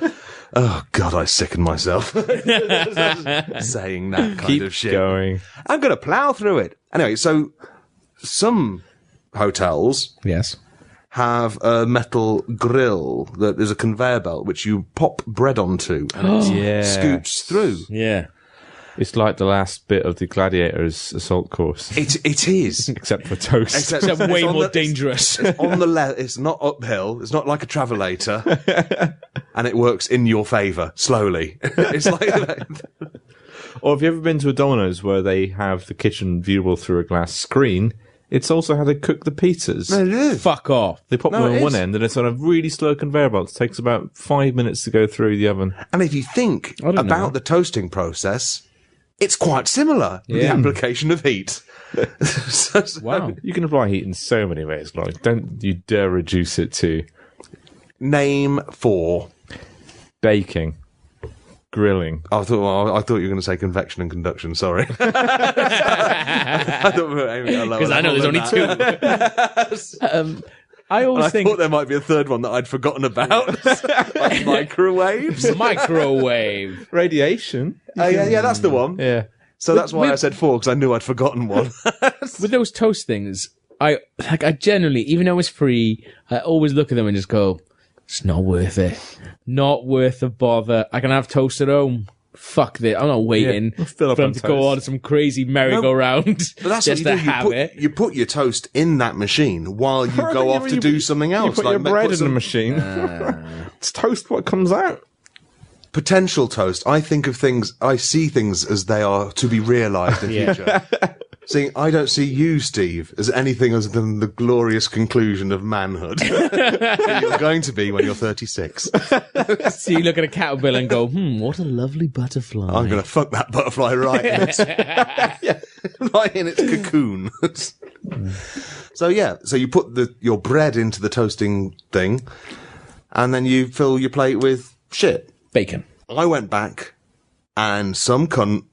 [SPEAKER 1] Oh, God, I sicken myself saying that kind
[SPEAKER 2] Keep
[SPEAKER 1] of shit.
[SPEAKER 2] going.
[SPEAKER 1] I'm going to plough through it. Anyway, so some hotels
[SPEAKER 3] Yes.
[SPEAKER 1] have a metal grill that is a conveyor belt which you pop bread onto and it
[SPEAKER 2] Yeah.
[SPEAKER 1] scoots through.
[SPEAKER 3] Yeah.
[SPEAKER 2] It's like the last bit of the Gladiator's assault course,
[SPEAKER 1] It is.
[SPEAKER 2] except for toast.
[SPEAKER 3] Except
[SPEAKER 1] it's
[SPEAKER 3] way
[SPEAKER 1] on
[SPEAKER 3] more
[SPEAKER 1] the-
[SPEAKER 3] dangerous.
[SPEAKER 1] It's on the left. It's not uphill. It's not like a travelator, and it works in your favour slowly. It's like
[SPEAKER 2] Or have you ever been to a Domino's where they have the kitchen viewable through a glass screen? It's also how they cook the pizzas.
[SPEAKER 1] it is.
[SPEAKER 3] Fuck off.
[SPEAKER 2] They pop
[SPEAKER 1] No,
[SPEAKER 2] them
[SPEAKER 1] it
[SPEAKER 2] on one
[SPEAKER 1] is.
[SPEAKER 2] end, and it's on a really slow conveyor belt. It takes about 5 minutes to go through the oven.
[SPEAKER 1] And if you think
[SPEAKER 3] I don't know.
[SPEAKER 1] about the toasting process, it's quite similar with the
[SPEAKER 3] Yeah.
[SPEAKER 1] application of heat.
[SPEAKER 3] Wow.
[SPEAKER 2] You can apply heat in so many ways. Like, don't you dare reduce it to
[SPEAKER 1] Name 4.
[SPEAKER 2] baking, grilling.
[SPEAKER 1] I thought you were going to say convection and conduction. Sorry. I thought we were aiming at a lower
[SPEAKER 3] Because I know
[SPEAKER 1] level
[SPEAKER 3] there's
[SPEAKER 1] than
[SPEAKER 3] only
[SPEAKER 1] that.
[SPEAKER 3] two. I always
[SPEAKER 1] I
[SPEAKER 3] think
[SPEAKER 1] thought there might be a third one that I'd forgotten about. Like microwaves.
[SPEAKER 3] microwave.
[SPEAKER 2] Radiation.
[SPEAKER 1] Yeah, that's the one.
[SPEAKER 2] Yeah.
[SPEAKER 1] So that's why I said 4, because I knew I'd forgotten one.
[SPEAKER 3] With those toast things, I generally, even though it's free, I always look at them and just go, it's not worth it. Not worth the bother. I can have toast at home. Fuck this. I'm not waiting
[SPEAKER 2] Yeah, fill up
[SPEAKER 3] for them
[SPEAKER 2] on
[SPEAKER 3] to go
[SPEAKER 2] toast.
[SPEAKER 3] on some crazy merry-go-round
[SPEAKER 1] But that's
[SPEAKER 3] just
[SPEAKER 1] what
[SPEAKER 3] to
[SPEAKER 1] you do.
[SPEAKER 3] have it.
[SPEAKER 1] You put your toast in that machine while you go off to do something else.
[SPEAKER 2] You put
[SPEAKER 1] like
[SPEAKER 2] your bread in the
[SPEAKER 1] some
[SPEAKER 2] machine. It's toast what comes out.
[SPEAKER 1] potential toast. I see things as they are to be realised in future. See, I don't see you, Steve, as anything other than the glorious conclusion of manhood that you're going to be when you're 36.
[SPEAKER 3] So you look at a caterpillar and go, what a lovely butterfly.
[SPEAKER 1] I'm going to fuck that butterfly right in right in its cocoon. So you put your bread into the toasting thing, and then you fill your plate with shit.
[SPEAKER 3] Bacon.
[SPEAKER 1] I went back, and some cunt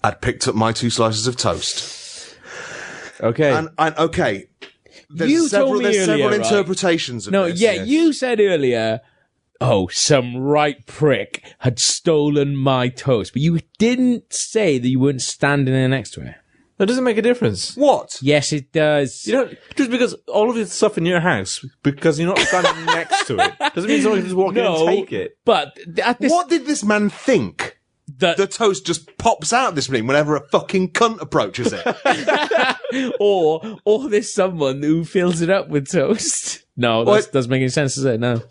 [SPEAKER 1] had picked up my 2 slices of toast.
[SPEAKER 2] Okay.
[SPEAKER 1] And okay,
[SPEAKER 3] You told me
[SPEAKER 1] there's several
[SPEAKER 3] earlier, right?
[SPEAKER 1] interpretations of
[SPEAKER 3] No,
[SPEAKER 1] this.
[SPEAKER 3] yeah, you said earlier, oh, some right prick had stolen my toast. But you didn't say that you weren't standing there next to it.
[SPEAKER 2] That doesn't make a difference.
[SPEAKER 1] What?
[SPEAKER 3] Yes, it does.
[SPEAKER 2] You know, just because all of this stuff in your house, because you're not standing next to it, doesn't mean someone can just walk in and take it.
[SPEAKER 3] But at this,
[SPEAKER 1] What did this man think? The toast just pops out this room whenever a fucking cunt approaches it.
[SPEAKER 3] or there's someone who fills it up with toast. No, that doesn't make any sense, does it? No.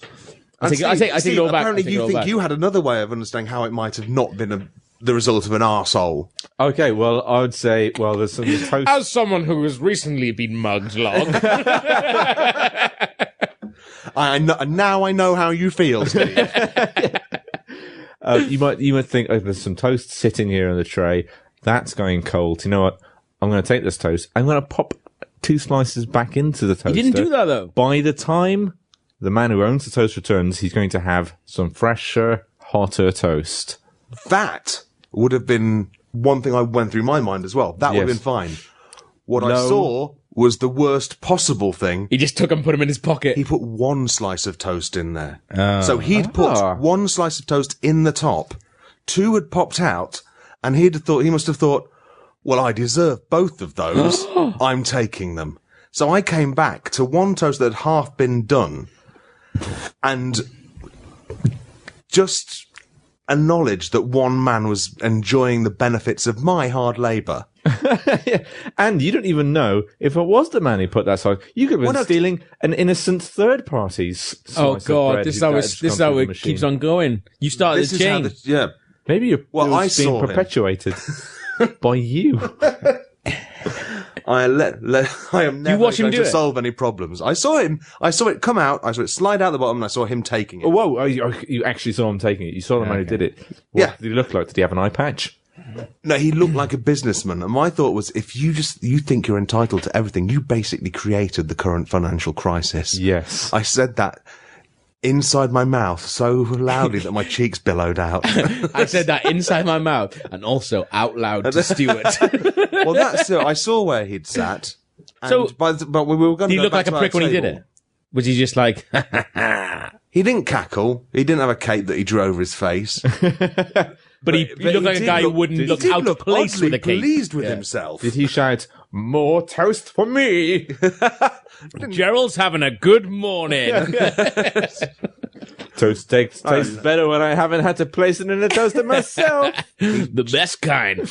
[SPEAKER 3] I take it all back.
[SPEAKER 1] Apparently you think you had another way of understanding how it might have not been the result of an arsehole.
[SPEAKER 2] Okay, well, I would say, there's some toast.
[SPEAKER 3] As someone who has recently been mugged, Log.
[SPEAKER 1] Now I know how you feel, Steve.
[SPEAKER 2] You might think, there's some toast sitting here on the tray. That's going cold. You know what? I'm going to take this toast. I'm going to pop 2 slices back into the toaster.
[SPEAKER 3] You didn't do that, though.
[SPEAKER 2] By the time the man who owns the toast returns, he's going to have some fresher, hotter toast.
[SPEAKER 1] That would have been one thing I went through my mind as well. That would have been fine. What I saw was the worst possible thing.
[SPEAKER 3] He just took and put them in his pocket.
[SPEAKER 1] He put 1 slice of toast in there. So he'd put 1 slice of toast in the top, 2 had popped out, and he must have thought, well, I deserve both of those. I'm taking them. So I came back to 1 toast that had half been done, and just acknowledged that one man was enjoying the benefits of my hard labour.
[SPEAKER 2] Yeah. And you don't even know if it was the man who put that slice. You could have been stealing an innocent third party's slice of bread.
[SPEAKER 3] This is how it keeps on going. You started the chain.
[SPEAKER 2] Maybe you're being perpetuated by you.
[SPEAKER 1] I am never going to solve any problems. I saw it come out, I saw it slide out the bottom, and I saw him taking it.
[SPEAKER 2] Oh, whoa, you actually saw him taking it. You saw the man who did it. What did he look like? Did he have an eye patch?
[SPEAKER 1] No, he looked like a businessman. And my thought was, if you think you're entitled to everything, you basically created the current financial crisis.
[SPEAKER 2] Yes.
[SPEAKER 1] I said that inside my mouth so loudly that my cheeks billowed out.
[SPEAKER 3] I said that inside my mouth and also out loud to Stuart.
[SPEAKER 1] Well, that's it. I saw where he'd sat. And but we were going to.
[SPEAKER 3] Did he look like a prick when he did it? Was he just like?
[SPEAKER 1] He didn't cackle. He didn't have a cape that he drew over his face.
[SPEAKER 3] But he looked like a guy who wouldn't look out of place with a cape.
[SPEAKER 1] Pleased with himself.
[SPEAKER 2] Did he shout, "More toast for me"?
[SPEAKER 3] Gerald's having a good morning.
[SPEAKER 2] Toast tastes better when I haven't had to place it in a toaster myself.
[SPEAKER 3] The best kind.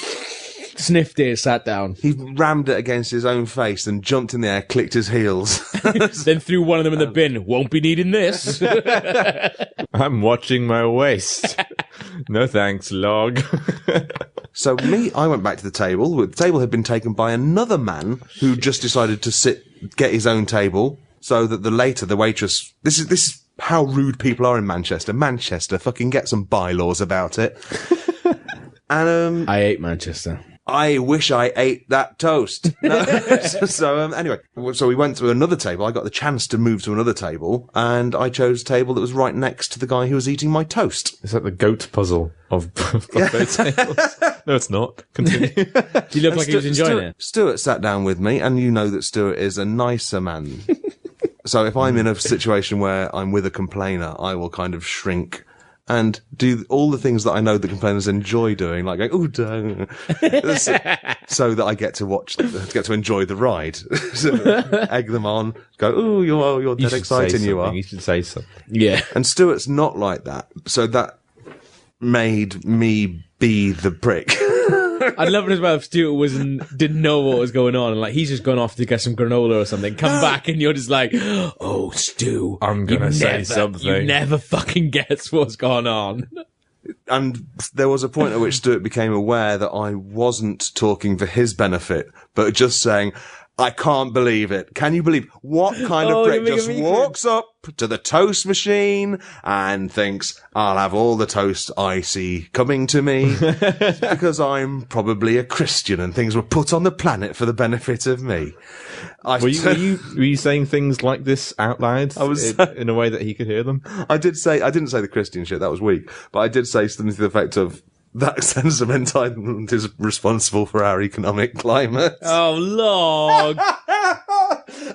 [SPEAKER 3] Sniffed it, sat down.
[SPEAKER 1] He rammed it against his own face and jumped in the air, clicked his heels.
[SPEAKER 3] Then threw one of them in the bin. Won't be needing this.
[SPEAKER 2] I'm watching my waist. No thanks, Log.
[SPEAKER 1] So I went back to the table. The table had been taken by another man who just decided to get his own table, so that the waitress. This is how rude people are in Manchester. Manchester, fucking get some bylaws about it. And
[SPEAKER 3] I hate Manchester.
[SPEAKER 1] I wish I ate that toast. No. Anyway, so we went to another table. I got the chance to move to another table, and I chose a table that was right next to the guy who was eating my toast.
[SPEAKER 2] Is that the goat puzzle of buffet tables? No, it's not. Continue.
[SPEAKER 3] He looked like he was enjoying it.
[SPEAKER 1] Stuart sat down with me, and you know that Stuart is a nicer man. So if I'm in a situation where I'm with a complainer, I will kind of shrink and do all the things that I know the complainers enjoy doing, like going, "Ooh, don't," so that I get to enjoy the ride. So, egg them on, go, "Ooh, you're dead exciting, you are."
[SPEAKER 2] You should say something.
[SPEAKER 3] Yeah.
[SPEAKER 1] And Stuart's not like that, so that made me be the prick.
[SPEAKER 3] I'd love it as well if Stuart didn't know what was going on, and like he's just gone off to get some granola or something. Come back, and you're just like, "Oh, Stu,
[SPEAKER 2] I'm gonna say something."
[SPEAKER 3] You never fucking guess what's gone on.
[SPEAKER 1] And there was a point at which Stuart became aware that I wasn't talking for his benefit, but just saying, "I can't believe it. Can you believe what kind of prick just walks up to the toast machine and thinks, I'll have all the toast I see coming to me because I'm probably a Christian and things were put on the planet for the benefit of me."
[SPEAKER 2] Were you saying things like this out loud? I was in a way that he could hear them.
[SPEAKER 1] I didn't say the Christian shit. That was weak. But I did say something to the effect of, "That sense of entitlement is responsible for our economic climate."
[SPEAKER 3] Oh, Lord.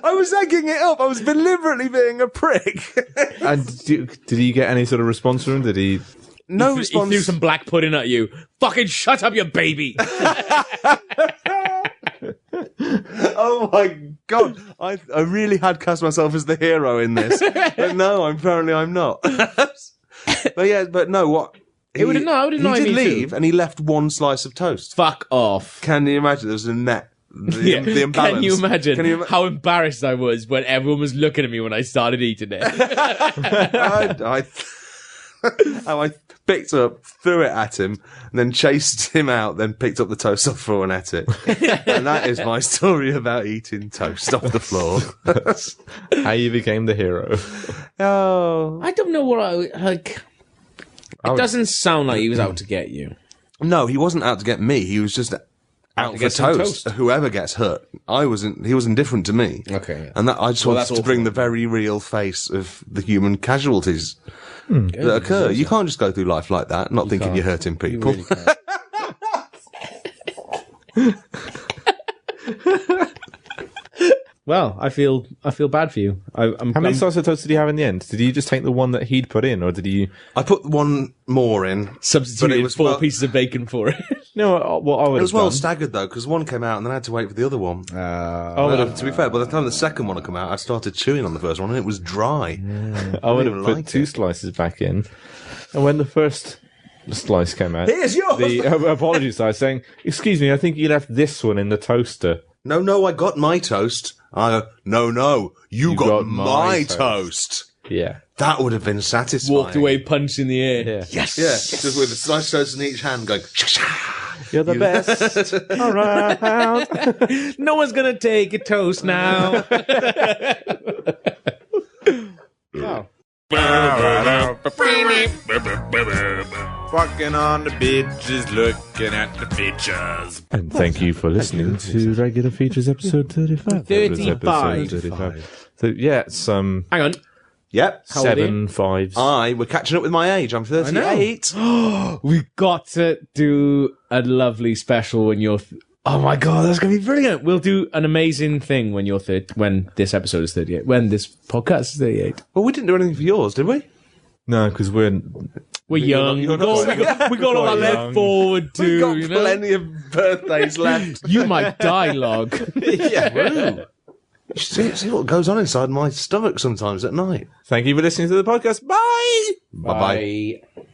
[SPEAKER 1] I was egging it up. I was deliberately being a prick.
[SPEAKER 2] And did he get any sort of response from him? Did he?
[SPEAKER 1] No
[SPEAKER 3] He
[SPEAKER 1] response.
[SPEAKER 3] threw some black pudding at you. Fucking shut up, you baby.
[SPEAKER 1] Oh my god! I really had cast myself as the hero in this, but no, apparently I'm not. but no, what?
[SPEAKER 3] It would annoy
[SPEAKER 1] He
[SPEAKER 3] me
[SPEAKER 1] did
[SPEAKER 3] too.
[SPEAKER 1] leave, and he left one slice of toast.
[SPEAKER 3] Fuck off.
[SPEAKER 1] Can you imagine? There was a net. The imbalance.
[SPEAKER 3] Can you imagine
[SPEAKER 1] Can you
[SPEAKER 3] how embarrassed I was when everyone was looking at me when I started eating it?
[SPEAKER 1] How I picked up, threw it at him, and then chased him out, then picked up the toast off the floor and ate it. And that is my story about eating toast off the floor.
[SPEAKER 2] How you became the hero?
[SPEAKER 1] Oh.
[SPEAKER 3] I don't know what I like. It doesn't sound like he was out to get you.
[SPEAKER 1] No, he wasn't out to get me. He was just out
[SPEAKER 3] to
[SPEAKER 1] for
[SPEAKER 3] get some
[SPEAKER 1] toast.
[SPEAKER 3] toast.
[SPEAKER 1] Whoever gets hurt. He was indifferent to me.
[SPEAKER 3] Okay, yeah.
[SPEAKER 1] And that I just
[SPEAKER 3] Well,
[SPEAKER 1] wanted
[SPEAKER 3] that's
[SPEAKER 1] to bring
[SPEAKER 3] awful.
[SPEAKER 1] the very real face of the human casualties that occur. You can't just go through life like that, not thinking
[SPEAKER 3] can't.
[SPEAKER 1] you're hurting people.
[SPEAKER 3] You really can't. Well, I feel bad for you.
[SPEAKER 2] How many slices of toast did he have in the end? Did he just take the one that he'd put in, or did he?
[SPEAKER 1] I put one more in.
[SPEAKER 3] substituted
[SPEAKER 1] But it was
[SPEAKER 3] 4
[SPEAKER 1] well-
[SPEAKER 3] pieces of bacon for it?
[SPEAKER 2] No, what I would
[SPEAKER 1] It was
[SPEAKER 2] have
[SPEAKER 1] well
[SPEAKER 2] done.
[SPEAKER 1] staggered though, because one came out and then I had to wait for the other one.
[SPEAKER 2] I would have.
[SPEAKER 1] To be fair, by the time the second one had come out, I started chewing on the first one and it was dry.
[SPEAKER 2] I would have
[SPEAKER 1] even
[SPEAKER 2] put
[SPEAKER 1] like
[SPEAKER 2] 2
[SPEAKER 1] it.
[SPEAKER 2] slices back in, and when the first slice came out,
[SPEAKER 1] Here's yours!
[SPEAKER 2] apologies, I was saying, "Excuse me, I think you left this one in the toaster."
[SPEAKER 1] No, I got my toast. No, you got my
[SPEAKER 2] toast.
[SPEAKER 1] toast.
[SPEAKER 2] Yeah,
[SPEAKER 1] That would have been satisfying.
[SPEAKER 3] Walked away, punch in the air.
[SPEAKER 2] yeah.
[SPEAKER 3] Yes.
[SPEAKER 1] Yeah, just with a sliced toast in each hand going,
[SPEAKER 2] You're the best around.
[SPEAKER 3] No one's gonna take a toast now.
[SPEAKER 2] Oh.
[SPEAKER 4] Fucking on the bitches, looking at the pictures.
[SPEAKER 2] And thank you for listening to Regular Features episode 35. That was
[SPEAKER 3] 35.
[SPEAKER 2] episode 35. So yeah, it's
[SPEAKER 3] Hang on.
[SPEAKER 1] Yep.
[SPEAKER 3] How old are you?
[SPEAKER 2] 7 5s.
[SPEAKER 1] We're catching up with my age. I'm 38.
[SPEAKER 3] We've got to do a lovely special when you're. Oh my god, that's gonna be brilliant! We'll do an amazing thing when you're when this episode is 38. When this podcast is 38.
[SPEAKER 1] Well, we didn't do anything for yours, did we?
[SPEAKER 2] No, because we're
[SPEAKER 3] We're young.
[SPEAKER 1] you're
[SPEAKER 3] We
[SPEAKER 1] not-
[SPEAKER 3] got all that
[SPEAKER 2] Quite
[SPEAKER 3] left
[SPEAKER 2] young.
[SPEAKER 3] forward to.
[SPEAKER 1] We've got
[SPEAKER 3] You know?
[SPEAKER 1] plenty of birthdays left.
[SPEAKER 3] You might dialogue.
[SPEAKER 1] Yeah. See what goes on inside my stomach sometimes at night.
[SPEAKER 2] Thank you for listening to the podcast. Bye.
[SPEAKER 1] Bye-bye.